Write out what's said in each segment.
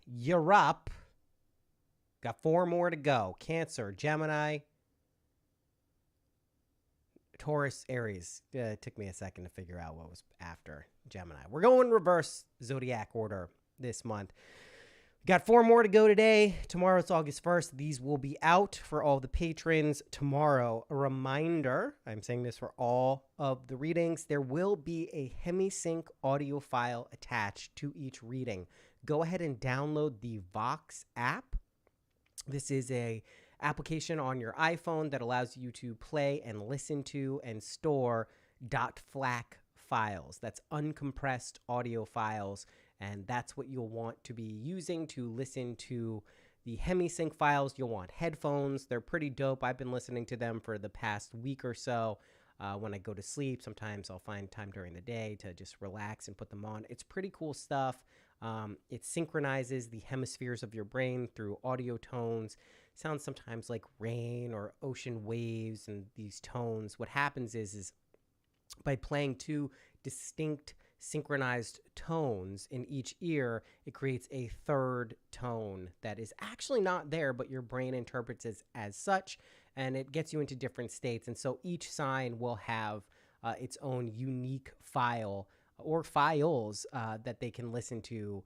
you're up. Got 4 more to go. Cancer, Gemini, Taurus, Aries. It took me a second to figure out what was after Gemini. We're going reverse zodiac order this month. Got 4 more to go today. Tomorrow it's August 1st. These will be out for all the patrons tomorrow. A reminder, I'm saying this for all of the readings, there will be a HemiSync audio file attached to each reading. Go ahead and download the Vox app. This is a application on your iPhone that allows you to play and listen to and store .flac files. That's uncompressed audio files. And that's what you'll want to be using to listen to the HemiSync files. You'll want headphones. They're pretty dope. I've been listening to them for the past week or so. When I go to sleep, sometimes I'll find time during the day to just relax and put them on. It's pretty cool stuff. It synchronizes the hemispheres of your brain through audio tones. Sounds sometimes like rain or ocean waves and these tones. What happens is by playing 2 distinct synchronized tones in each ear, it creates a third tone that is actually not there, but your brain interprets it as such, and it gets you into different states. And so each sign will have its own unique file or files that they can listen to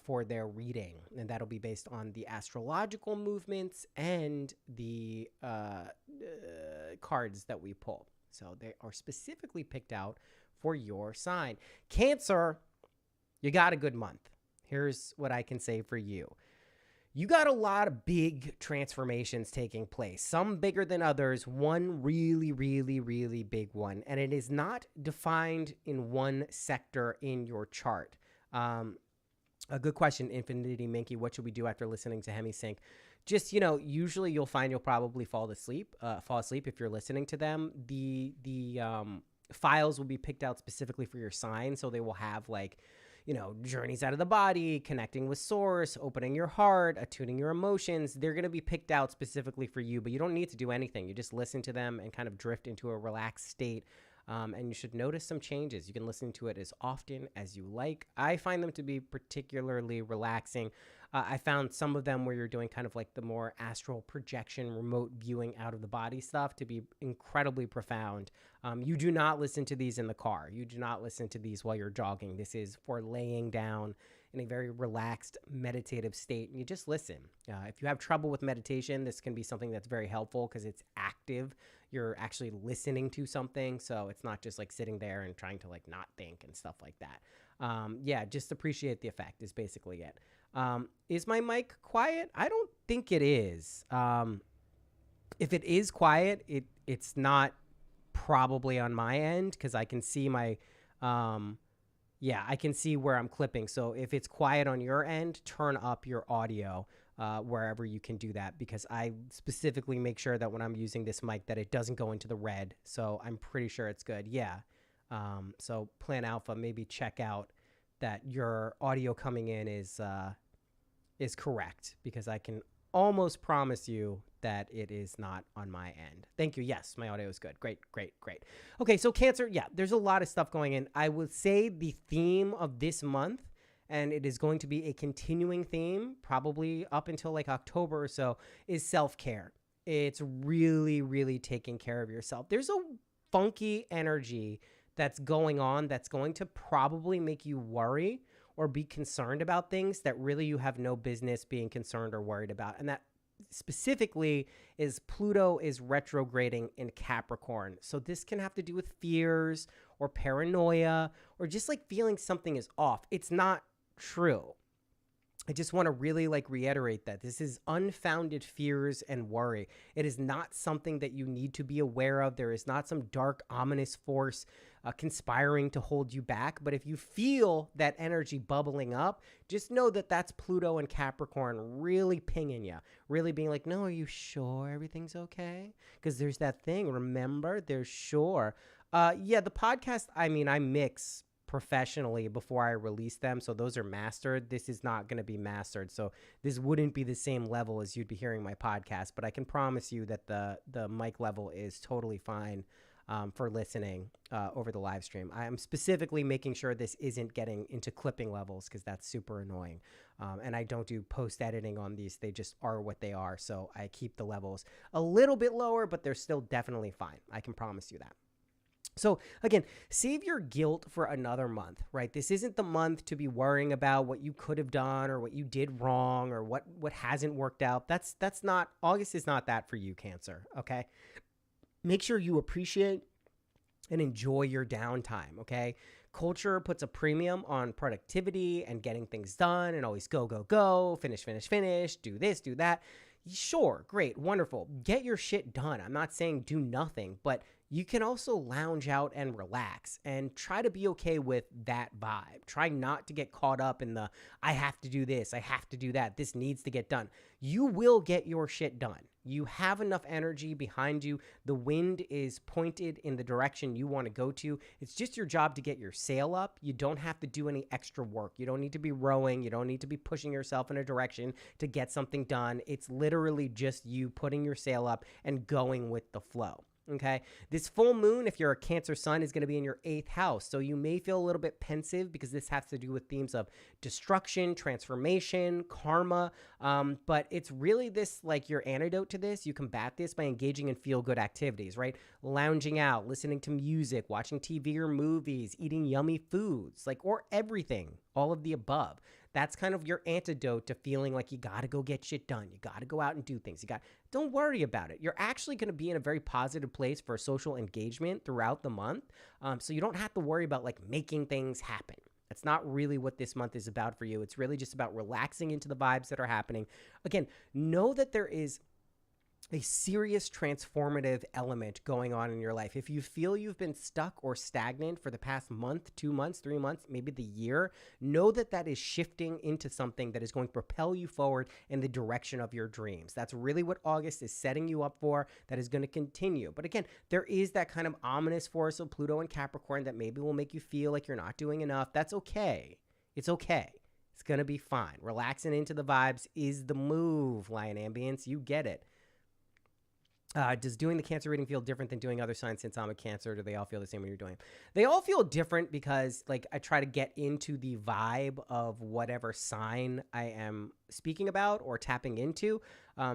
for their reading. And that'll be based on the astrological movements and the cards that we pull. So they are specifically picked out for your sign. Cancer, you got a good month. Here's what I can say for you. You got a lot of big transformations taking place, some bigger than others, one really, really, really big one. And it is not defined in one sector in your chart. A good question, Infinity Minky. What should we do after listening to HemiSync? Just, usually you'll find you'll probably fall asleep if you're listening to them. The files will be picked out specifically for your sign. So they will have journeys out of the body, connecting with source, opening your heart, attuning your emotions. They're going to be picked out specifically for you, but you don't need to do anything. You just listen to them and kind of drift into a relaxed state. And you should notice some changes. You can listen to it as often as you like. I find them to be particularly relaxing. I found some of them where you're doing kind of like the more astral projection, remote viewing out of the body stuff to be incredibly profound. You do not listen to these in the car. You do not listen to these while you're jogging. This is for laying down in a very relaxed, meditative state. And you just listen. If you have trouble with meditation, this can be something that's very helpful because it's active. You're actually listening to something. So it's not just like sitting there and trying to like not think and stuff like that. Just appreciate the effect is basically it. Is my mic quiet? I don't think it is. If it is quiet, it's not probably on my end because I can see my, I can see where I'm clipping. So if it's quiet on your end, turn up your audio wherever you can do that, because I specifically make sure that when I'm using this mic that it doesn't go into the red. So I'm pretty sure it's good. Yeah. So Plan Alpha, maybe check out that your audio coming in is correct, because I can almost promise you that it is not on my end. Thank you. Yes, my audio is good. Great. Okay, so Cancer, there's a lot of stuff going in. I would say the theme of this month, and it is going to be a continuing theme, probably up until like October or so, is self-care. It's really, really taking care of yourself. There's a funky energy that's going on that's going to probably make you worry or be concerned about things that really you have no business being concerned or worried about. And that specifically is Pluto is retrograding in Capricorn. So this can have to do with fears or paranoia or just like feeling something is off. It's not true. I just want to really reiterate that this is unfounded fears and worry. It is not something that you need to be aware of. There is not some dark, ominous force conspiring to hold you back. But if you feel that energy bubbling up, just know that that's Pluto and Capricorn really pinging you, really being like, no, are you sure everything's okay? Because there's that thing, remember, there's sure. The podcast, I mix professionally before I release them, so those are mastered. This is not going to be mastered, so this wouldn't be the same level as you'd be hearing my podcast, but I can promise you that the mic level is totally fine for listening over the live stream. I'm specifically making sure this isn't getting into clipping levels because that's super annoying. And I don't do post editing on these. They just are what they are. So I keep the levels a little bit lower, but they're still definitely fine. I can promise you that. So again, save your guilt for another month, right? This isn't the month to be worrying about what you could have done or what you did wrong or what hasn't worked out. That's not, August is not that for you, Cancer, okay? Make sure you appreciate and enjoy your downtime, okay? Culture puts a premium on productivity and getting things done and always go, go, go, finish, finish, finish, do this, do that. Sure, great, wonderful. Get your shit done. I'm not saying do nothing, but you can also lounge out and relax and try to be okay with that vibe. Try not to get caught up in the, I have to do this, I have to do that, this needs to get done. You will get your shit done. You have enough energy behind you. The wind is pointed in the direction you want to go to. It's just your job to get your sail up. You don't have to do any extra work. You don't need to be rowing. You don't need to be pushing yourself in a direction to get something done. It's literally just you putting your sail up and going with the flow. Okay, this full moon, if you're a Cancer sun, is going to be in your 8th house. So you may feel a little bit pensive because this has to do with themes of destruction, transformation, karma. But it's really this, like, your antidote to this. You combat this by engaging in feel-good activities, right? Lounging out, listening to music, watching TV or movies, eating yummy foods, like, or everything, all of the above. That's kind of your antidote to feeling like you got to go get shit done. You got to go out and do things. Don't worry about it. You're actually going to be in a very positive place for social engagement throughout the month. So you don't have to worry about like making things happen. That's not really what this month is about for you. It's really just about relaxing into the vibes that are happening. Again, know that there is a serious transformative element going on in your life. If you feel you've been stuck or stagnant for the past month, 2 months, 3 months, maybe the year, know that that is shifting into something that is going to propel you forward in the direction of your dreams. That's really what August is setting you up for. That is going to continue. But again, there is that kind of ominous force of Pluto and Capricorn that maybe will make you feel like you're not doing enough. That's okay. It's okay. It's going to be fine. Relaxing into the vibes is the move, Lion Ambience. You get it. Does doing the Cancer reading feel different than doing other signs since I'm a Cancer? Or do they all feel the same when you're doing it? They all feel different because like I try to get into the vibe of whatever sign I am speaking about or tapping into.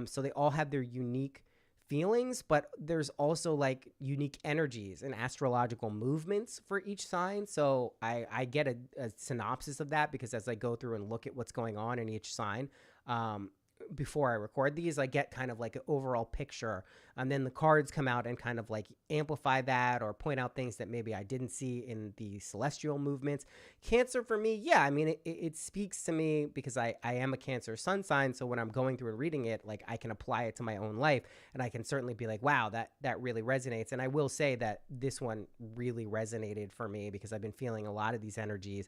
So they all have their unique feelings, but there's also like unique energies and astrological movements for each sign. So I get a synopsis of that because as I go through and look at what's going on in each sign, before I record these, I get kind of like an overall picture, and then the cards come out and kind of like amplify that or point out things that maybe I didn't see in the celestial movements. Cancer for me, yeah, I mean, it speaks to me because I am a Cancer sun sign. So when I'm going through and reading it, like I can apply it to my own life, and I can certainly be like, wow, that really resonates. And I will say that this one really resonated for me because I've been feeling a lot of these energies,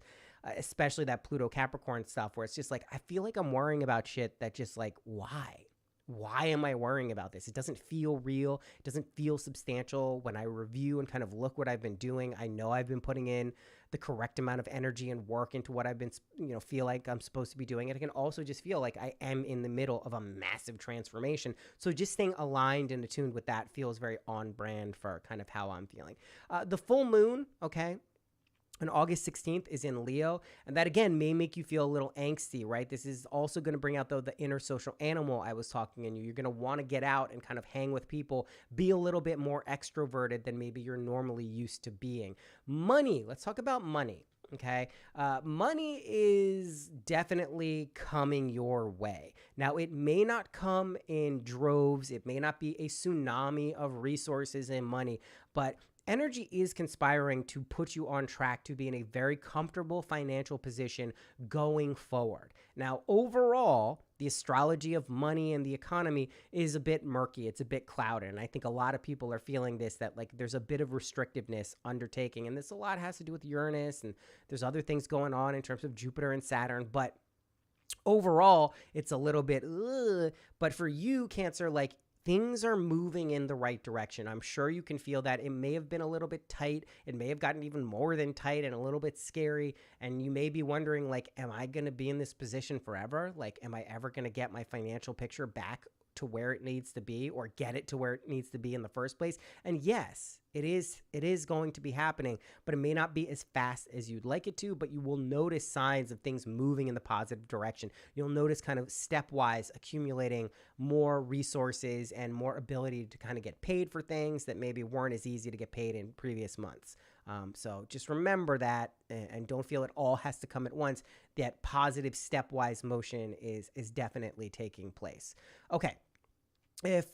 especially that Pluto Capricorn stuff where it's just like, I feel like I'm worrying about shit that just like, why am I worrying about this? It doesn't feel real. It doesn't feel substantial. When I review and kind of look what I've been doing, I know I've been putting in the correct amount of energy and work into what I've been, feel like I'm supposed to be doing. And I can also just feel like I am in the middle of a massive transformation. So just staying aligned and attuned with that feels very on brand for kind of how I'm feeling. The full moon, okay, on August 16th is in Leo, and that again may make you feel a little angsty, right? This is also going to bring out, though, the inner social animal I was talking in you. You're going to want to get out and kind of hang with people, be a little bit more extroverted than maybe you're normally used to being. Money, let's talk about money. Okay. Money is definitely coming your way. Now, it may not come in droves. It may not be a tsunami of resources and money, but energy is conspiring to put you on track to be in a very comfortable financial position going forward. Now, overall, the astrology of money and the economy is a bit murky. It's a bit clouded. And I think a lot of people are feeling this, that like there's a bit of restrictiveness undertaking. And this a lot has to do with Uranus, and there's other things going on in terms of Jupiter and Saturn. But overall, it's a little bit, but for you, Cancer, like, things are moving in the right direction. I'm sure you can feel that. It may have been a little bit tight. It may have gotten even more than tight and a little bit scary. And you may be wondering, like, am I going to be in this position forever? Like, am I ever going to get my financial picture back to where it needs to be or get it to where it needs to be in the first place. And yes, it is going to be happening, but it may not be as fast as you'd like it to, but you will notice signs of things moving in the positive direction. You'll notice kind of stepwise accumulating more resources and more ability to kind of get paid for things that maybe weren't as easy to get paid in previous months. So just remember that, and don't feel it all has to come at once. That positive stepwise motion is definitely taking place. Okay. If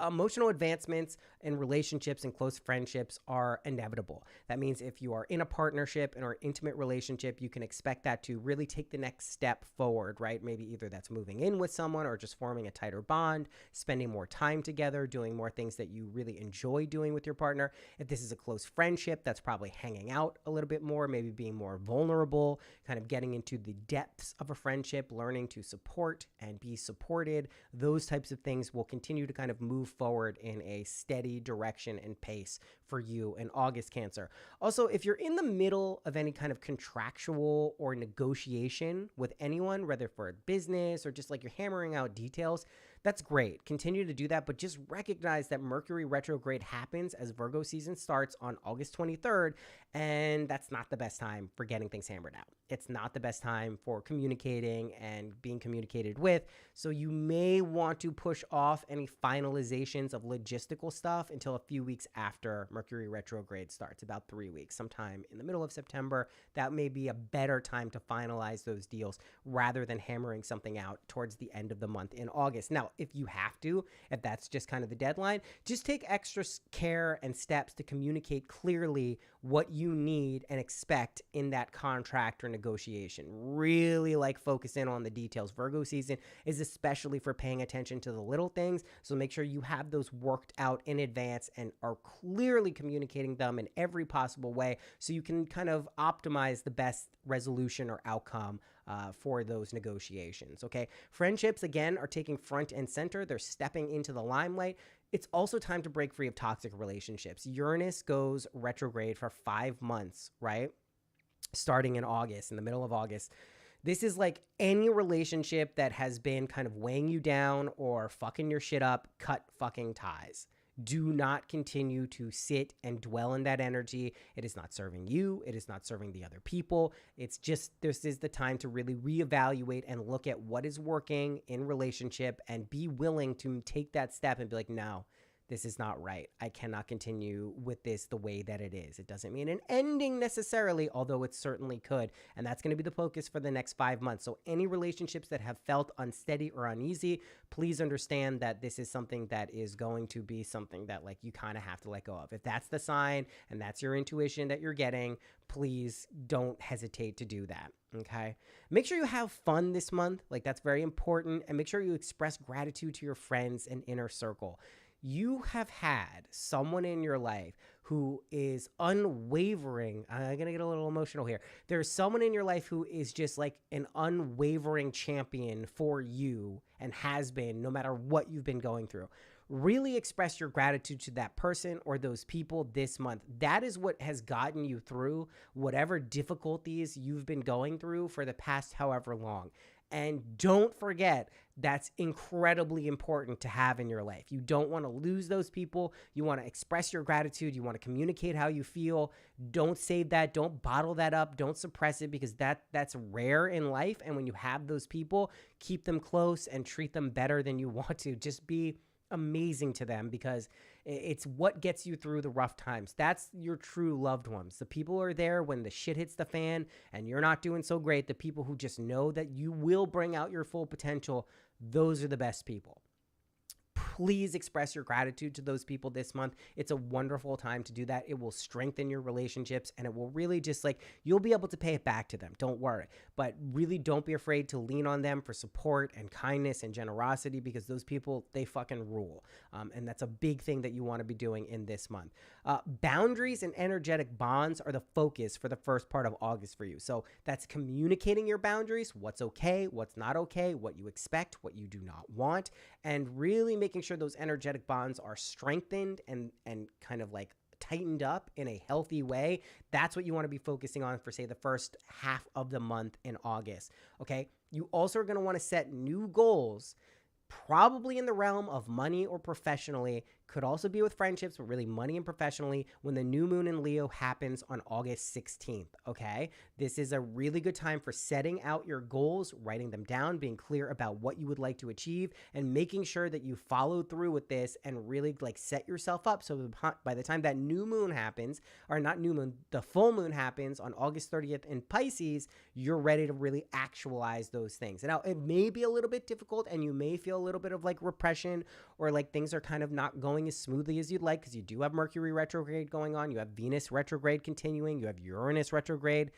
emotional advancements in relationships and close friendships are inevitable, that means if you are in a partnership and or an intimate relationship, you can expect that to really take the next step forward, right? Maybe either that's moving in with someone or just forming a tighter bond, spending more time together, doing more things that you really enjoy doing with your partner. If this is a close friendship, that's probably hanging out a little bit more, maybe being more vulnerable, kind of getting into the depths of a friendship, learning to support and be supported. Those types of things will continue to kind of move forward in a steady direction and pace for you in August, Cancer. Also, if you're in the middle of any kind of contractual or negotiation with anyone, whether for a business or just like you're hammering out details, that's great. Continue to do that, but just recognize that Mercury retrograde happens as Virgo season starts on August 23rd, and that's not the best time for getting things hammered out. It's not the best time for communicating and being communicated with, so you may want to push off any finalizations of logistical stuff until a few weeks after Mercury retrograde starts, about 3 weeks, sometime in the middle of September. That may be a better time to finalize those deals rather than hammering something out towards the end of the month in August. Now, if you have to, if that's just kind of the deadline, just take extra care and steps to communicate clearly what you need and expect in that contract or negotiation. Really like focus in on the details. Virgo season is especially for paying attention to the little things. So make sure you have those worked out in advance and are clearly communicating them in every possible way so you can kind of optimize the best resolution or outcome for those negotiations, okay? Friendships, again, are taking front and center. They're stepping into the limelight. It's also time to break free of toxic relationships. Uranus goes retrograde for 5 months, right? Starting in August, in the middle of August. This is like any relationship that has been kind of weighing you down or fucking your shit up, cut fucking ties. Do not continue to sit and dwell in that energy. It is not serving you. It is not serving the other people. It's just, this is the time to really reevaluate and look at what is working in relationship and be willing to take that step and be like, no, this is not right. I cannot continue with this the way that it is. It doesn't mean an ending necessarily, although it certainly could. And that's going to be the focus for the next 5 months. So any relationships that have felt unsteady or uneasy, please understand that this is something that is going to be something that like you kind of have to let go of. If that's the sign and that's your intuition that you're getting, please don't hesitate to do that. Okay. Make sure you have fun this month. Like that's very important. And make sure you express gratitude to your friends and inner circle. You have had someone in your life who is unwavering. I'm going to get a little emotional here. There's someone in your life who is just like an unwavering champion for you and has been no matter what you've been going through. Really express your gratitude to that person or those people this month. That is what has gotten you through whatever difficulties you've been going through for the past however long. And don't forget, that's incredibly important to have in your life. You don't want to lose those people. You want to express your gratitude. You want to communicate how you feel. Don't save that. Don't bottle that up. Don't suppress it because that's rare in life. And when you have those people, keep them close and treat them better than you want to. Just be amazing to them because it's what gets you through the rough times. That's your true loved ones. The people are there when the shit hits the fan and you're not doing so great. The people who just know that you will bring out your full potential. Those are the best people. Please express your gratitude to those people this month. It's a wonderful time to do that. It will strengthen your relationships and it will really just like, you'll be able to pay it back to them. Don't worry. But really don't be afraid to lean on them for support and kindness and generosity because those people, they fucking rule. And that's a big thing that you want to be doing in this month. Boundaries and energetic bonds are the focus for the first part of August for you. So that's communicating your boundaries, what's okay, what's not okay, what you expect, what you do not want, and really making sure those energetic bonds are strengthened and kind of like tightened up in a healthy way. That's what you want to be focusing on for, say, the first half of the month in August. Okay. You also are going to want to set new goals probably in the realm of money or professionally. Could also be with friendships, but really money and professionally when the new moon in Leo happens on August 16th, okay? This is a really good time for setting out your goals, writing them down, being clear about what you would like to achieve, and making sure that you follow through with this and really like set yourself up so by the time that new moon happens, or not new moon, the full moon happens on August 30th in Pisces, you're ready to really actualize those things. And now it may be a little bit difficult and you may feel a little bit of like repression or like things are kind of not going as smoothly as you'd like because you do have Mercury retrograde going on. You have Venus retrograde continuing. You have Uranus retrograde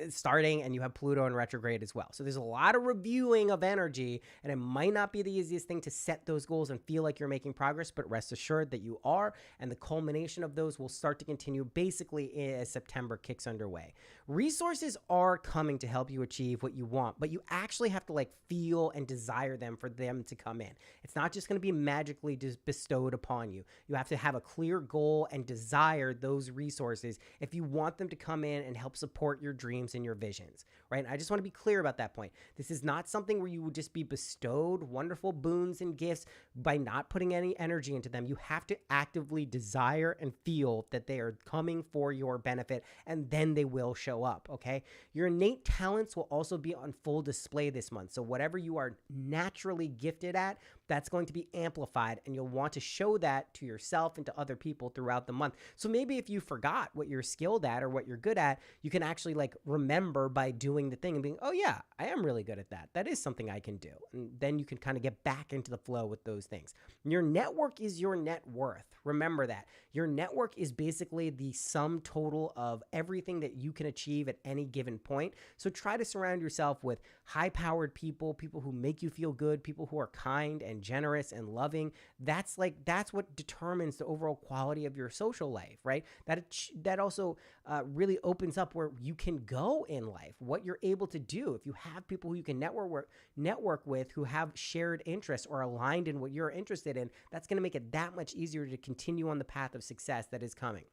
starting, and you have Pluto in retrograde as well. So there's a lot of reviewing of energy, and it might not be the easiest thing to set those goals and feel like you're making progress, but rest assured that you are, and the culmination of those will start to continue basically as September kicks underway. Resources are coming to help you achieve what you want, but you actually have to like feel and desire them for them to come in. It's not just going to be magically just bestowed upon you. You have to have a clear goal and desire those resources if you want them to come in and help support your dreams and your visions, right? And I just want to be clear about that point. This is not something where you would just be bestowed wonderful boons and gifts by not putting any energy into them. You have to actively desire and feel that they are coming for your benefit, and then they will show up, okay? Your innate talents will also be on full display this month. So whatever you are naturally gifted at, that's going to be amplified, and you'll want to show that to yourself and to other people throughout the month. So maybe if you forgot what you're skilled at or what you're good at, you can actually like remember by doing the thing and being, oh yeah, I am really good at that. That is something I can do. And then you can kind of get back into the flow with those things. Your network is your net worth. Remember that. Your network is basically the sum total of everything that you can achieve at any given point. So try to surround yourself with high-powered people, people who make you feel good, people who are kind and generous and loving. That's what determines the overall quality of your social life, right? That also really opens up where you can go in life, what you're able to do. If you have people who you can network with who have shared interests or aligned in what you're interested in, that's going to make it that much easier to continue on the path of success that is coming.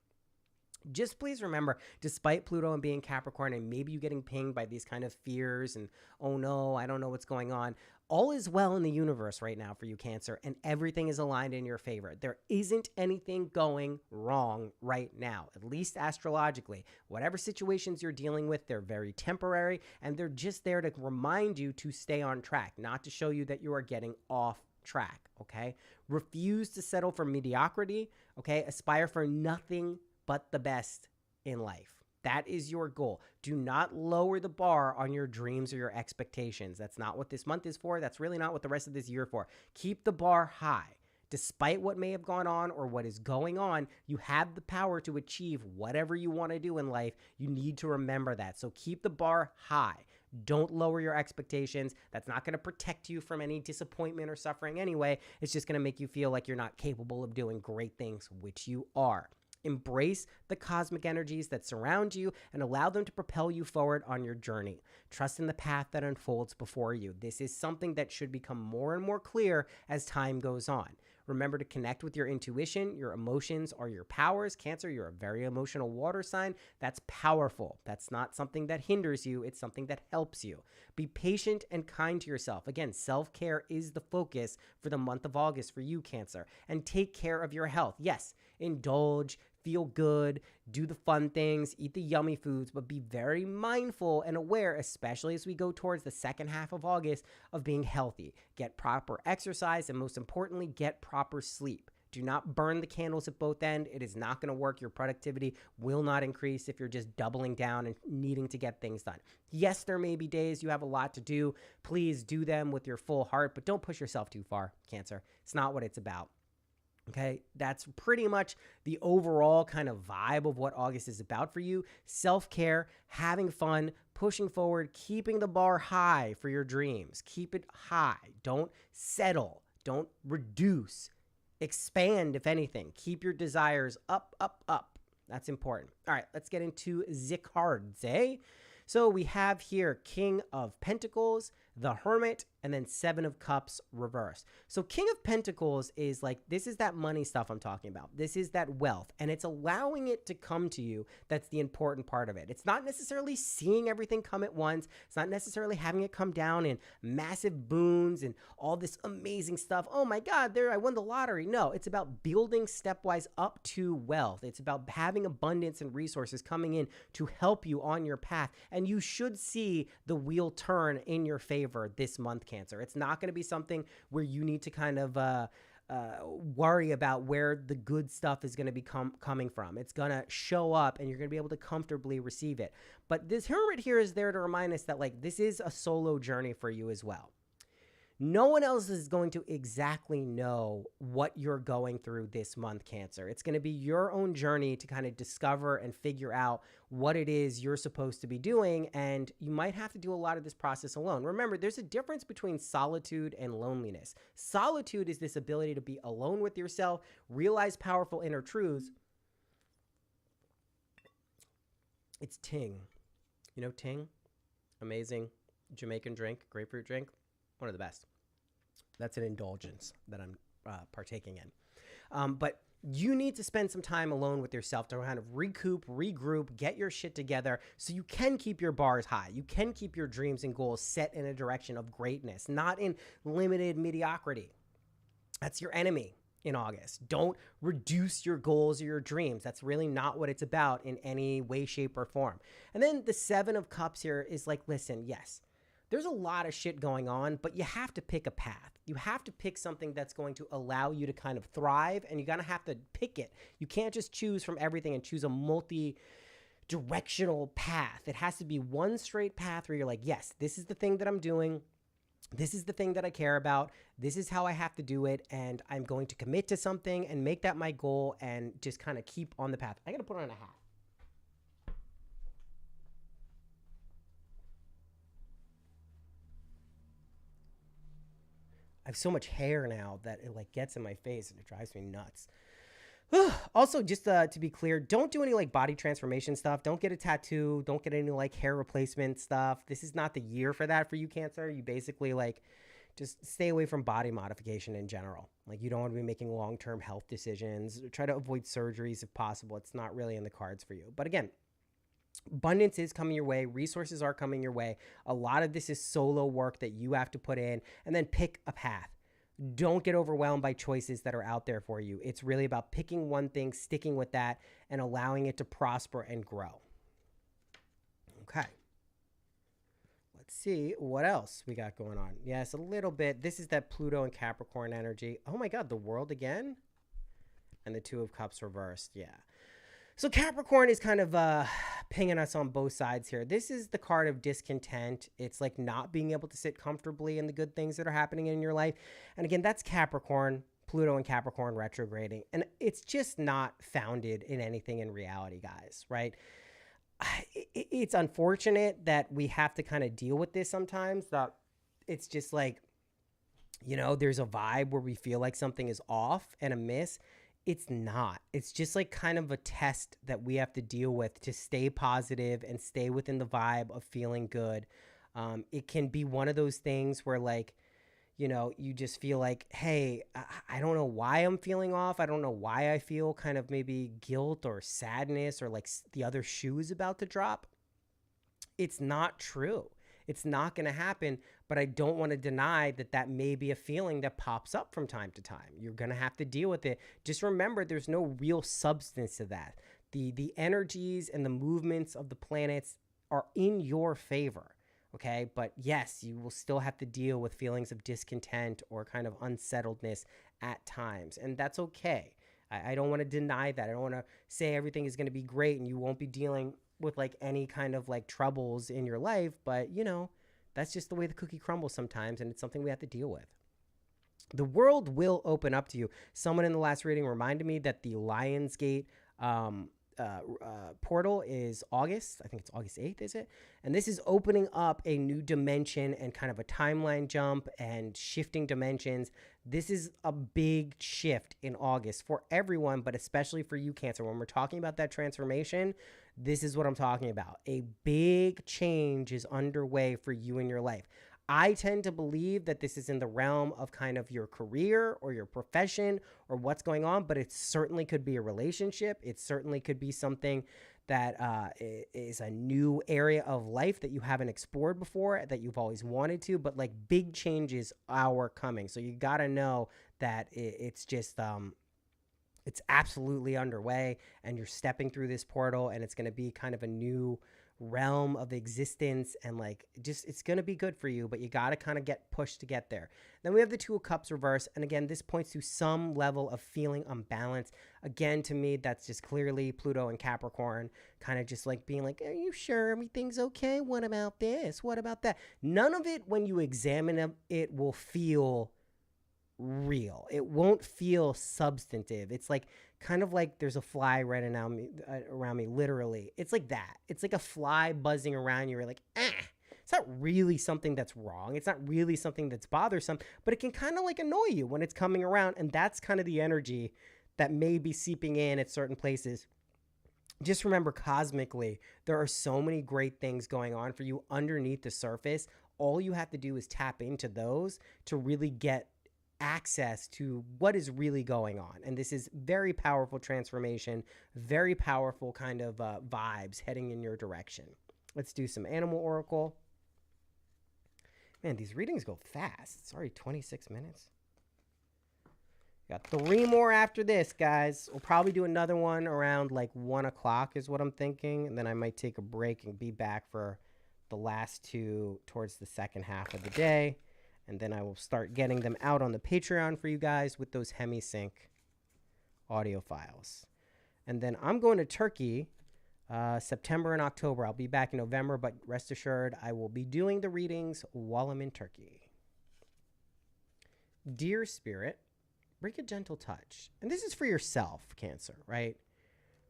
Just please remember, despite Pluto and being Capricorn and maybe you getting pinged by these kind of fears and, oh no, I don't know what's going on, all is well in the universe right now for you, Cancer, and everything is aligned in your favor. There isn't anything going wrong right now, at least astrologically. Whatever situations you're dealing with, they're very temporary, and they're just there to remind you to stay on track, not to show you that you are getting off track, okay? Refuse to settle for mediocrity, okay? Aspire for nothing but the best in life. That is your goal. Do not lower the bar on your dreams or your expectations. That's not what this month is for. That's really not what the rest of this year is for. Keep the bar high. Despite what may have gone on or what is going on, you have the power to achieve whatever you want to do in life. You need to remember that. So keep the bar high. Don't lower your expectations. That's not going to protect you from any disappointment or suffering anyway. It's just going to make you feel like you're not capable of doing great things, which you are. Embrace the cosmic energies that surround you and allow them to propel you forward on your journey. Trust in the path that unfolds before you. This is something that should become more and more clear as time goes on. Remember to connect with your intuition, your emotions, or your powers. Cancer, you're a very emotional water sign. That's powerful. That's not something that hinders you. It's something that helps you. Be patient and kind to yourself. Again, self-care is the focus for the month of August for you, Cancer. And take care of your health. Yes, indulge, feel good, do the fun things, eat the yummy foods, but be very mindful and aware, especially as we go towards the second half of August, of being healthy. Get proper exercise, and most importantly, get proper sleep. Do not burn the candles at both ends. It is not going to work. Your productivity will not increase if you're just doubling down and needing to get things done. Yes, there may be days you have a lot to do. Please do them with your full heart, but don't push yourself too far, Cancer. It's not what it's about. Okay, that's pretty much the overall kind of vibe of what August is about for you. Self-care, having fun, pushing forward, keeping the bar high for your dreams. Keep it high. Don't settle. Don't reduce. Expand, if anything. Keep your desires up, up, up. That's important. All right, let's get into the cards, eh? So we have here King of Pentacles, the Hermit, and then Seven of Cups reversed. So King of Pentacles is like, this is that money stuff I'm talking about. This is that wealth, and it's allowing it to come to you. That's the important part of it. It's not necessarily seeing everything come at once. It's not necessarily having it come down in massive boons and all this amazing stuff. Oh my God, there, I won the lottery. No, it's about building stepwise up to wealth. It's about having abundance and resources coming in to help you on your path. And you should see the wheel turn in your favor this month, Cancer. It's not going to be something where you need to kind of worry about where the good stuff is going to be coming from. It's going to show up and you're going to be able to comfortably receive it. But this Hermit here is there to remind us that like this is a solo journey for you as well. No one else is going to exactly know what you're going through this month, Cancer. It's going to be your own journey to kind of discover and figure out what it is you're supposed to be doing, and you might have to do a lot of this process alone. Remember, there's a difference between solitude and loneliness. Solitude is this ability to be alone with yourself, realize powerful inner truths. It's Ting. You know Ting? Amazing Jamaican drink, grapefruit drink. One of the best. That's an indulgence that I'm partaking in. But you need to spend some time alone with yourself to kind of recoup, regroup, get your shit together so you can keep your bars high. You can keep your dreams and goals set in a direction of greatness, not in limited mediocrity. That's your enemy in August. Don't reduce your goals or your dreams. That's really not what it's about in any way, shape, or form. And then the Seven of Cups here is like, listen, yes, there's a lot of shit going on, but you have to pick a path. You have to pick something that's going to allow you to kind of thrive, and you're going to have to pick it. You can't just choose from everything and choose a multi-directional path. It has to be one straight path where you're like, yes, this is the thing that I'm doing. This is the thing that I care about. This is how I have to do it, and I'm going to commit to something and make that my goal and just kind of keep on the path. I got to put on a hat. I have so much hair now that it like gets in my face and it drives me nuts. Also, just to be clear, don't do any like body transformation stuff. Don't get a tattoo. Don't get any like hair replacement stuff. This is not the year for that for you, Cancer. You basically like just stay away from body modification in general. Like you don't want to be making long-term health decisions. Try to avoid surgeries if possible. It's not really in the cards for you. But again, abundance is coming your way. Resources are coming your way. A lot of this is solo work that you have to put in, and then pick a path. Don't get overwhelmed by choices that are out there for you. It's really about picking one thing, sticking with that, and allowing it to prosper and grow. Okay. Let's see what else we got going on. Yes, a little bit. This is that Pluto and Capricorn energy. Oh my God, the World again? And the Two of Cups reversed. Yeah. So Capricorn is kind of pinging us on both sides here. This is the card of discontent. It's like not being able to sit comfortably in the good things that are happening in your life. And again, that's Capricorn, Pluto and Capricorn retrograding. And it's just not founded in anything in reality, guys, right? It's unfortunate that we have to kind of deal with this sometimes. That it's just like, you know, there's a vibe where we feel like something is off and amiss. It's not. It's just like kind of a test that we have to deal with to stay positive and stay within the vibe of feeling good. It can be one of those things where like, you know, you just feel like, hey, I don't know why I'm feeling off. I don't know why I feel kind of maybe guilt or sadness or like the other shoe is about to drop. It's not true. It's not going to happen, but I don't want to deny that that may be a feeling that pops up from time to time. You're going to have to deal with it. Just remember, there's no real substance to that. The energies and the movements of the planets are in your favor, okay? But yes, you will still have to deal with feelings of discontent or kind of unsettledness at times, and that's okay. I don't want to deny that. I don't want to say everything is going to be great and you won't be dealing with like any kind of like troubles in your life, but you know, that's just the way the cookie crumbles sometimes, and it's something we have to deal with. The world will open up to you. Someone in the last reading reminded me that the Lionsgate portal is August. I think it's August 8th, is it? And this is opening up a new dimension and kind of a timeline jump and shifting dimensions. This is a big shift in August for everyone, but especially for you, Cancer. When we're talking about that transformation, this is what I'm talking about. A big change is underway for you in your life. I tend to believe that this is in the realm of kind of your career or your profession or what's going on, but it certainly could be a relationship. It certainly could be something that is a new area of life that you haven't explored before, that you've always wanted to, but like big changes are coming. So you got to know that it's just, it's absolutely underway, and you're stepping through this portal, and it's going to be kind of a new realm of existence, and like just it's going to be good for you, but you got to kind of get pushed to get there. Then we have the Two of Cups reverse, and again, this points to some level of feeling unbalanced. Again, to me, that's just clearly Pluto and Capricorn kind of just like being like, are you sure everything's okay? What about this? What about that? None of it, when you examine it, will feel real. It won't feel substantive. It's like kind of like there's a fly right around me, literally. It's like that. It's like a fly buzzing around you. You're like, it's not really something that's wrong. It's not really something that's bothersome, but it can kind of like annoy you when it's coming around. And that's kind of the energy that may be seeping in at certain places. Just remember, cosmically, there are so many great things going on for you underneath the surface. All you have to do is tap into those to really get access to what is really going on. And this is very powerful transformation, very powerful kind of vibes heading in your direction. Let's do some animal oracle. Man, these readings go fast. It's already 26 minutes. Got 3 more after this, guys. We'll probably do another one around like 1 o'clock is what I'm thinking. And then I might take a break and be back for the last 2 towards the second half of the day. And then I will start getting them out on the Patreon for you guys with those HemiSync audio files. And then I'm going to Turkey September and October. I'll be back in November, but rest assured, I will be doing the readings while I'm in Turkey. Dear Spirit, bring a gentle touch. And this is for yourself, Cancer, right?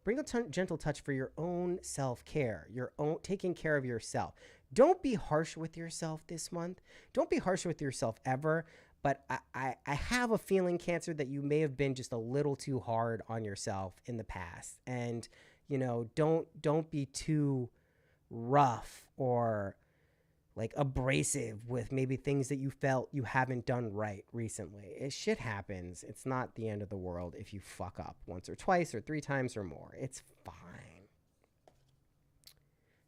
Bring a gentle touch for your own self-care, your own taking care of yourself. Don't be harsh with yourself this month. Don't be harsh with yourself ever. But I have a feeling, Cancer, that you may have been just a little too hard on yourself in the past. And, you know, don't be too rough or like abrasive with maybe things that you felt you haven't done right recently. Shit happens. It's not the end of the world if you fuck up once or twice or 3 times or more. It's fine.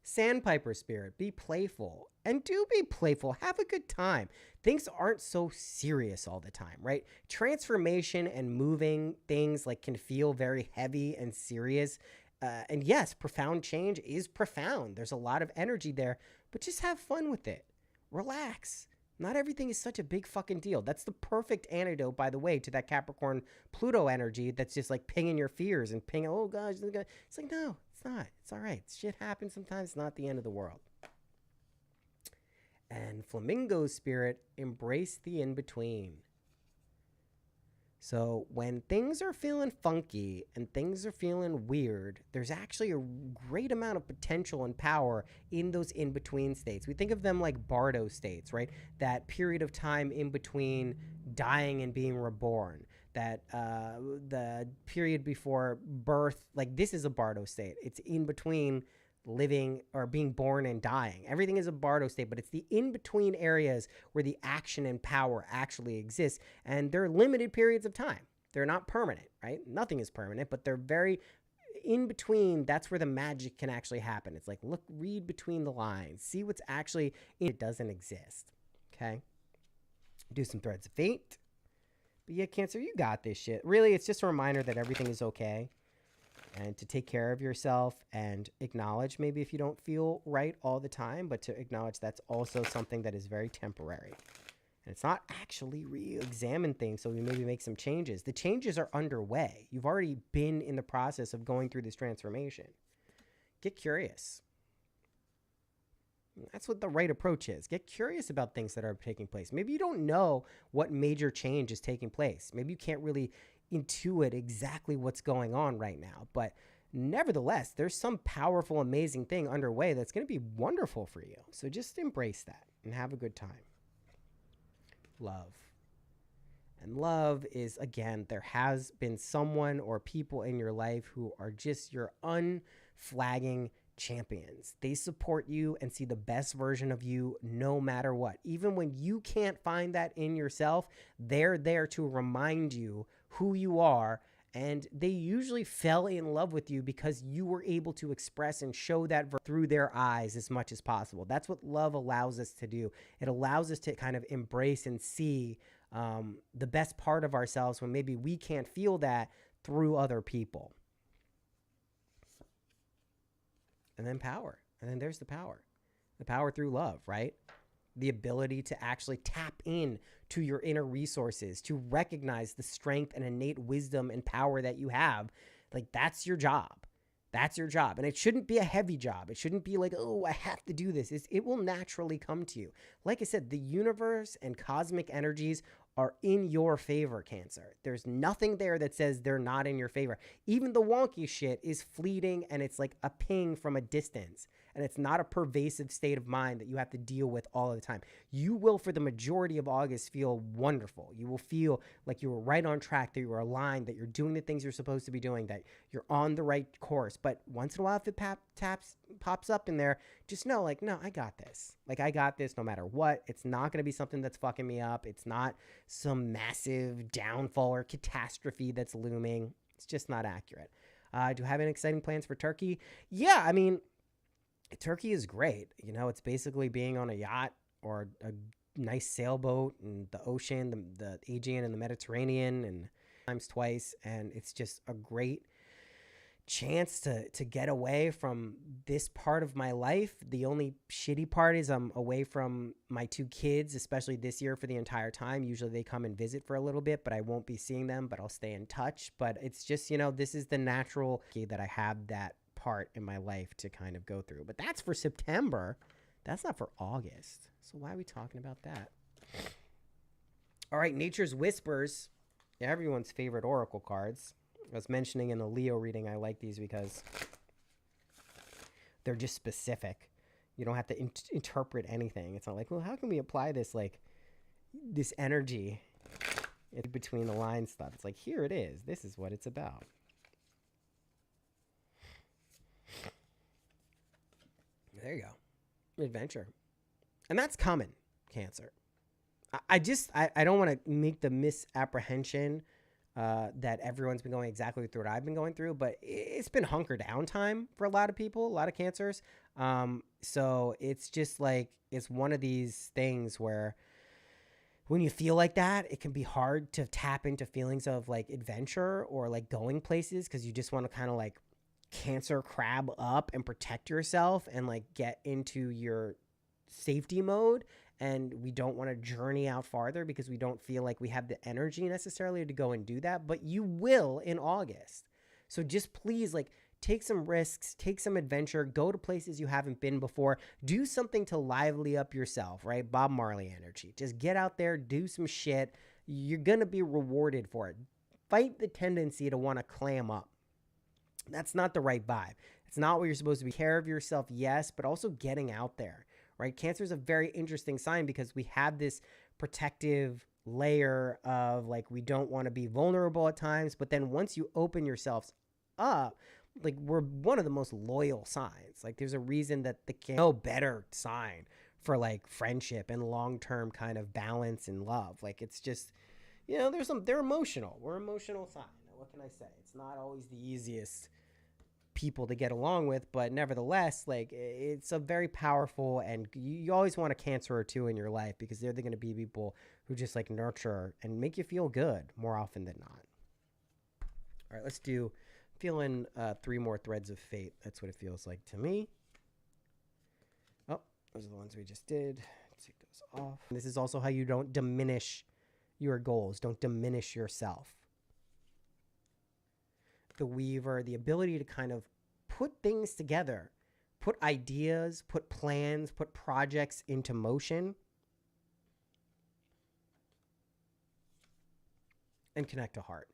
Sandpiper Spirit, be playful. And do be playful. Have a good time. Things aren't so serious all the time, right? Transformation and moving things like can feel very heavy and serious. And yes, profound change is profound. There's a lot of energy there, but just have fun with it. Relax. Not everything is such a big fucking deal. That's the perfect antidote, by the way, to that Capricorn Pluto energy that's just like pinging your fears and pinging, oh gosh, it's like, no, it's not. It's all right. Shit happens sometimes. It's not the end of the world. And Flamingo Spirit, embrace the in-between. So when things are feeling funky and things are feeling weird, there's actually a great amount of potential and power in those in-between states. We think of them like Bardo states, right? That period of time in between dying and being reborn. That the period before birth, like this is a Bardo state. It's in between living or being born and dying. Everything is a Bardo state, but it's the in-between areas where the action and power actually exists, and they're limited periods of time. They're not permanent, right? Nothing is permanent, but they're very in between. That's where the magic can actually happen. It's like, look, read between the lines, see what's actually it doesn't exist. Okay, do some threads of fate. But yeah, Cancer, you got this shit. Really, it's just a reminder that everything is okay. And to take care of yourself and acknowledge maybe if you don't feel right all the time, but to acknowledge that's also something that is very temporary. And it's not actually re-examine things, so we maybe make some changes. The changes are underway. You've already been in the process of going through this transformation. Get curious. That's what the right approach is. Get curious about things that are taking place. Maybe you don't know what major change is taking place. Maybe you can't really intuit exactly what's going on right now, but Nevertheless, there's some powerful, amazing thing underway that's going to be wonderful for you. So just embrace that and have a good time. Love. And love is, again, there has been someone or people in your life who are just your unflagging champions. They support you and see the best version of you no matter what. Even when you can't find that in yourself, they're there to remind you who you are. And they usually fell in love with you because you were able to express and show that through their eyes as much as possible. That's what love allows us to do. It allows us to kind of embrace and see the best part of ourselves when maybe we can't feel that through other people. And then power. And then there's the power through love, right? The ability to actually tap in to your inner resources, to recognize the strength and innate wisdom and power that you have. Like, that's your job. That's your job. And it shouldn't be a heavy job. It shouldn't be like, oh, I have to do this. It will naturally come to you. Like I said, the universe and cosmic energies are in your favor, Cancer. There's nothing there that says they're not in your favor. Even the wonky shit is fleeting, and it's like a ping from a distance. And it's not a pervasive state of mind that you have to deal with all the time. You will, for the majority of August, feel wonderful. You will feel like you were right on track, that you were aligned, that you're doing the things you're supposed to be doing, that you're on the right course. But once in a while, if it pops up in there, just know, like, no, I got this. Like, I got this no matter what. It's not going to be something that's fucking me up. It's not some massive downfall or catastrophe that's looming. It's just not accurate. Do you have any exciting plans for Turkey? Yeah, I mean, Turkey is great. You know, it's basically being on a yacht or a nice sailboat in the ocean, the Aegean and the Mediterranean, and times twice. And it's just a great chance to get away from this part of my life. The only shitty part is I'm away from my two kids, especially this year, for the entire time. Usually they come and visit for a little bit, but I won't be seeing them, but I'll stay in touch. But it's just, you know, this is the natural that I have that part in my life to kind of go through. But that's for September. That's not for August. So why are we talking about that? All right, Nature's Whispers, everyone's favorite oracle cards. I was mentioning in the Leo reading, I like these because they're just specific. You don't have to interpret anything. It's not like, well, how can we apply this, like, this energy in between the line stuff? It's like, here it is. This is what it's about. There you go. Adventure. And that's coming, Cancer. I don't want to make the misapprehension that everyone's been going exactly through what I've been going through, but it's been hunker down time for a lot of people, a lot of Cancers. So it's just like, it's one of these things where when you feel like that, it can be hard to tap into feelings of like adventure or like going places, because you just want to kind of like Cancer crab up and protect yourself and like get into your safety mode. And we don't want to journey out farther because we don't feel like we have the energy necessarily to go and do that. But you will in August. So just please, like, take some risks, take some adventure, go to places you haven't been before, do something to lively up yourself, right? Bob Marley energy. Just get out there, do some shit. You're going to be rewarded for it. Fight the tendency to want to clam up. That's not the right vibe. It's not what you're supposed to be. Care of yourself, yes, but also getting out there, right? Cancer is a very interesting sign because we have this protective layer of like, we don't want to be vulnerable at times, but then once you open yourselves up, like, we're one of the most loyal signs. Like, there's a reason that no better sign for like friendship and long-term kind of balance and love. Like, it's just, you know, they're emotional. We're emotional sign. What can I say? It's not always the easiest people to get along with, but nevertheless, like, it's a very powerful, and you always want a Cancer or two in your life because they're going to be people who just like nurture and make you feel good more often than not. All right, let's do feeling 3 more threads of fate. That's what it feels like to me. Oh, those are the ones we just did. Let's take those off. And this is also how you don't diminish your goals. Don't diminish yourself. The Weaver, the ability to kind of put things together, put ideas, put plans, put projects into motion, and connect to heart.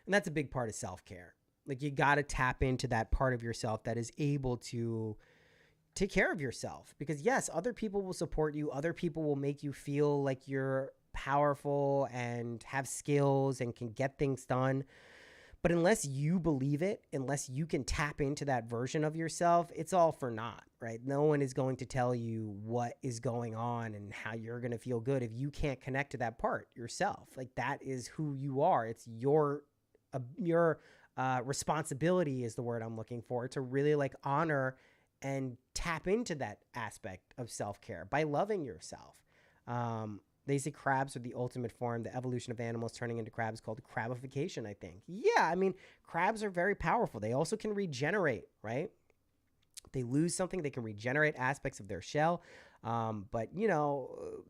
And that's a big part of self-care. Like, you got to tap into that part of yourself that is able to take care of yourself, because yes, other people will support you. Other people will make you feel like you're powerful and have skills and can get things done. But unless you believe it, unless you can tap into that version of yourself, it's all for naught, right? No one is going to tell you what is going on and how you're going to feel good if you can't connect to that part yourself. Like, that is who you are. It's your responsibility is the word I'm looking for, to really like honor and tap into that aspect of self-care by loving yourself. They say crabs are the ultimate form, the evolution of animals turning into crabs, called crabification, I think. Yeah, I mean, crabs are very powerful. They also can regenerate, right? They lose something, they can regenerate aspects of their shell. But, you know,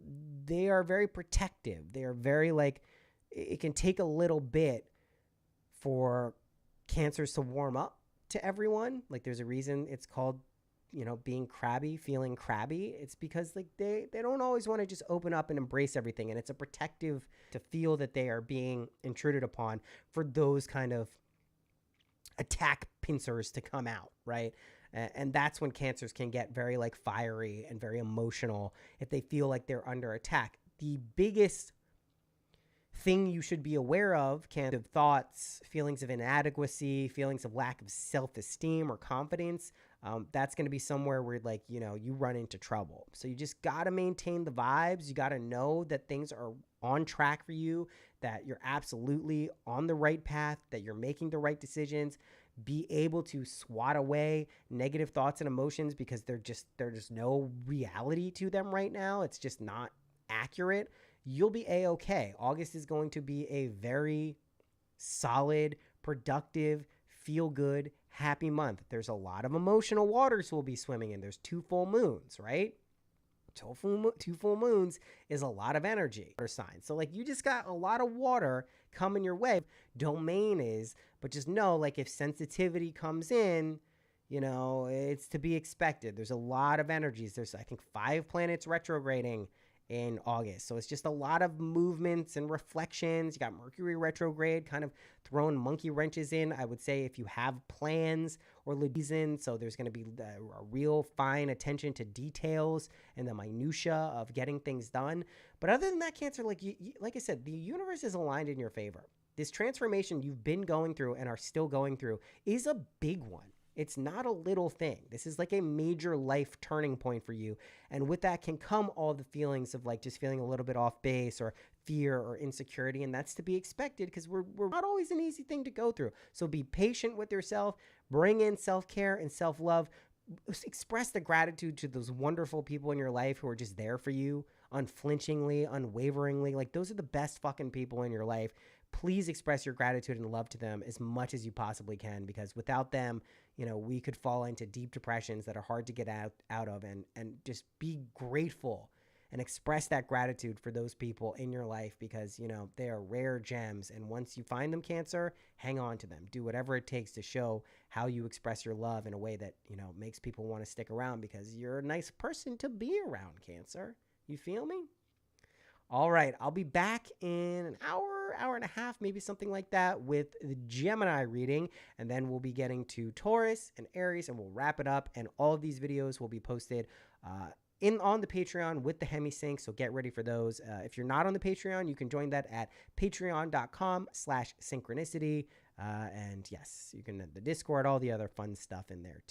they are very protective. They are very like, it can take a little bit for cancers to warm up to everyone. Like, there's a reason it's called, you know, being crabby, feeling crabby. It's because like they don't always want to just open up and embrace everything. And it's a protective to feel that they are being intruded upon for those kind of attack pincers to come out, right? And that's when cancers can get very like fiery and very emotional if they feel like they're under attack. The biggest thing you should be aware of, kind of thoughts, feelings of inadequacy, feelings of lack of self-esteem or confidence, that's going to be somewhere where, like, you know, you run into trouble. So you just got to maintain the vibes. You got to know that things are on track for you, that you're absolutely on the right path, that you're making the right decisions. Be able to swat away negative thoughts and emotions, because there's no reality to them right now. It's just not accurate. You'll be A-okay. August is going to be a very solid, productive, feel-good, happy month. There's a lot of emotional waters we'll be swimming in. There's 2 full moons, right? 2 full moons is a lot of energy. Signs. So, like, you just got a lot of water coming your way. Domain is, but just know, like, if sensitivity comes in, you know, it's to be expected. There's a lot of energies. There's, I think, 5 planets retrograding in August. So it's just a lot of movements and reflections. You got Mercury retrograde kind of throwing monkey wrenches in. I would say if you have plans or season, so there's going to be a real fine attention to details and the minutia of getting things done. But other than that, Cancer, like like I said, the universe is aligned in your favor. This transformation you've been going through and are still going through is a big one. It's not a little thing. This is like a major life turning point for you. And with that can come all the feelings of like just feeling a little bit off base or fear or insecurity. And that's to be expected, because we're not always an easy thing to go through. So be patient with yourself, bring in self-care and self-love, express the gratitude to those wonderful people in your life who are just there for you unflinchingly, unwaveringly. Like, those are the best fucking people in your life. Please express your gratitude and love to them as much as you possibly can, because without them, you know, we could fall into deep depressions that are hard to get out of, and just be grateful and express that gratitude for those people in your life, because, you know, they are rare gems. And once you find them, Cancer, hang on to them. Do whatever it takes to show how you express your love in a way that, you know, makes people want to stick around, because you're a nice person to be around, Cancer. You feel me? All right, I'll be back in an hour and a half, maybe something like that, with the Gemini reading, and then we'll be getting to Taurus and Aries, and we'll wrap it up. And all of these videos will be posted on the Patreon with the Hemisync, so get ready for those. If you're not on the Patreon, you can join that at patreon.com/synchronicity. And yes, you can the Discord, all the other fun stuff in there too.